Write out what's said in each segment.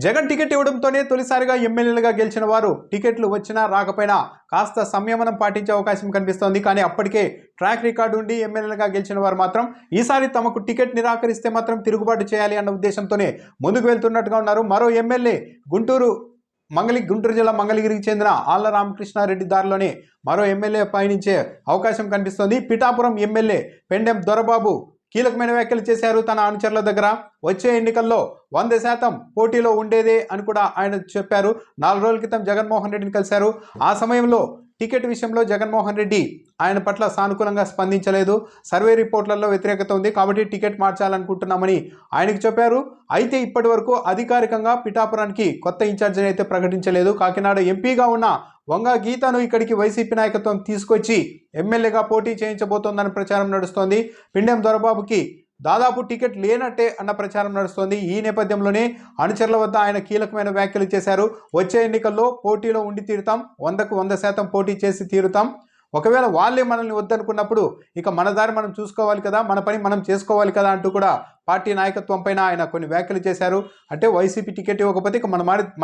Jagan ticket ఇవ్వడంతోనే తొలిసారిగా ఎమ్మెల్యేలుగా గెలిచిన వారు టికెట్లు వచ్చినా రాకపోయినా కాస్త సంయమనం పాటించే అవకాశం కనిపిస్తోంది. కానీ అప్పటికే ట్రాక్ రికార్డు ఉండి ఎమ్మెల్యేలుగా గెలిచిన వారు మాత్రం ఈసారి తమకు టికెట్ నిరాకరిస్తే మాత్రం తిరుగుబాటు చేయాలి అన్న ఉద్దేశంతోనే ముందుకు వెళ్తున్నట్టుగా ఉన్నారు. మరో ఎమ్మెల్యే గుంటూరు జిల్లా మంగళగిరికి చెందిన ఆళ్ల రామకృష్ణారెడ్డి దారిలోనే మరో ఎమ్మెల్యే పయనించే అవకాశం కనిపిస్తోంది. పిఠాపురం ఎమ్మెల్యే పెండెం దొరబాబు కీలకమైన వ్యాఖ్యలు చేశారు. తన అనుచరుల దగ్గర వచ్చే ఎన్నికల్లో 100% పోటీలో ఉండేదే అని కూడా ఆయన చెప్పారు. 4 రోజుల క్రితం జగన్మోహన్ రెడ్డిని కలిశారు. ఆ సమయంలో టికెట్ విషయంలో జగన్మోహన్ రెడ్డి ఆయన పట్ల సానుకూలంగా స్పందించలేదు. సర్వే రిపోర్ట్లలో వ్యతిరేకత ఉంది కాబట్టి టికెట్ మార్చాలనుకుంటున్నామని ఆయనకు చెప్పారు. అయితే ఇప్పటి వరకు అధికారికంగా పిఠాపురానికి కొత్త ఇన్ఛార్జిని అయితే ప్రకటించలేదు. కాకినాడ ఎంపీగా ఉన్న వంగ గీతను ఇక్కడికి వైసీపీ నాయకత్వం తీసుకొచ్చి ఎమ్మెల్యేగా పోటీ చేయించబోతోందని ప్రచారం నడుస్తోంది. పిండెం దొరబాబుకి దాదాపు టికెట్ లేనట్టే అన్న ప్రచారం నడుస్తోంది. ఈ నేపథ్యంలోనే అనుచరుల వద్ద ఆయన కీలకమైన వ్యాఖ్యలు చేశారు. వచ్చే ఎన్నికల్లో పోటీలో ఉండి తీరుతాం, 100కు 100% పోటీ చేసి తీరుతాం. ఒకవేళ వాళ్ళే మనల్ని వద్దనుకున్నప్పుడు ఇక మన దారి మనం చూసుకోవాలి కదా, మన పని మనం చేసుకోవాలి కదా అంటూ కూడా పార్టీ నాయకత్వం పైన ఆయన కొన్ని వ్యాఖ్యలు చేశారు. అంటే వైసీపీ టికెట్ ఇవ్వకపోతే ఇక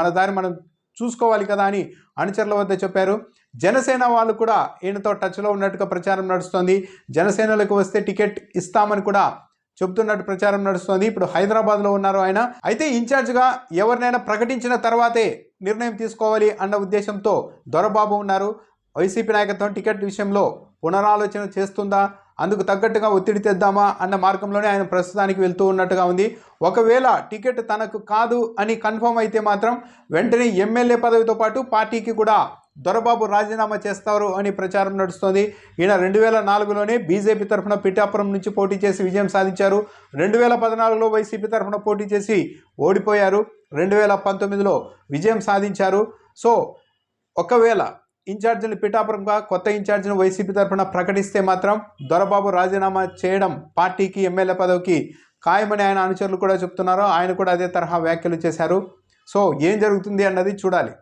మన దారి మనం చూసుకోవాలి కదా అని అనుచరుల వద్ద చెప్పారు. జనసేన వాళ్ళు కూడా ఈయనతో టచ్లో ఉన్నట్టుగా ప్రచారం నడుస్తోంది. జనసేనలకు వస్తే టికెట్ ఇస్తామని కూడా చెబుతున్నట్టు ప్రచారం నడుస్తోంది. ఇప్పుడు హైదరాబాద్లో ఉన్నారు ఆయన. అయితే ఇన్ఛార్జ్గా ఎవరినైనా ప్రకటించిన తర్వాతే నిర్ణయం తీసుకోవాలి అన్న ఉద్దేశంతో దొరబాబు ఉన్నారు. వైసీపీ నాయకత్వం టికెట్ విషయంలో పునరాలోచన చేస్తుందా, అందుకు తగ్గట్టుగా ఒత్తిడి తెద్దామా అన్న మార్గంలోనే ఆయన ప్రస్తుతానికి వెళ్తూ ఉన్నట్టుగా ఉంది. ఒకవేళ టికెట్ తనకు కాదు అని కన్ఫర్మ్ అయితే మాత్రం వెంటనే ఎమ్మెల్యే పదవితో పాటు పార్టీకి కూడా దొరబాబు రాజీనామా చేస్తారు అని ప్రచారం నడుస్తోంది. ఈయన 2004లోనే బీజేపీ తరఫున పిఠాపురం నుంచి పోటీ చేసి విజయం సాధించారు. 2014లో వైసీపీ తరఫున పోటీ చేసి ఓడిపోయారు. 2019లో విజయం సాధించారు. సో ఒకవేళ ఇన్ఛార్జిని పిఠాపురంగా కొత్త ఇన్ఛార్జిని వైసీపీ తరఫున ప్రకటిస్తే మాత్రం దొరబాబు రాజీనామా చేయడం పార్టీకి ఎమ్మెల్యే పదవికి ఖాయమని ఆయన అనుచరులు కూడా చెప్తున్నారు. ఆయన కూడా అదే తరహా వ్యాఖ్యలు చేశారు. సో ఏం జరుగుతుంది అన్నది చూడాలి.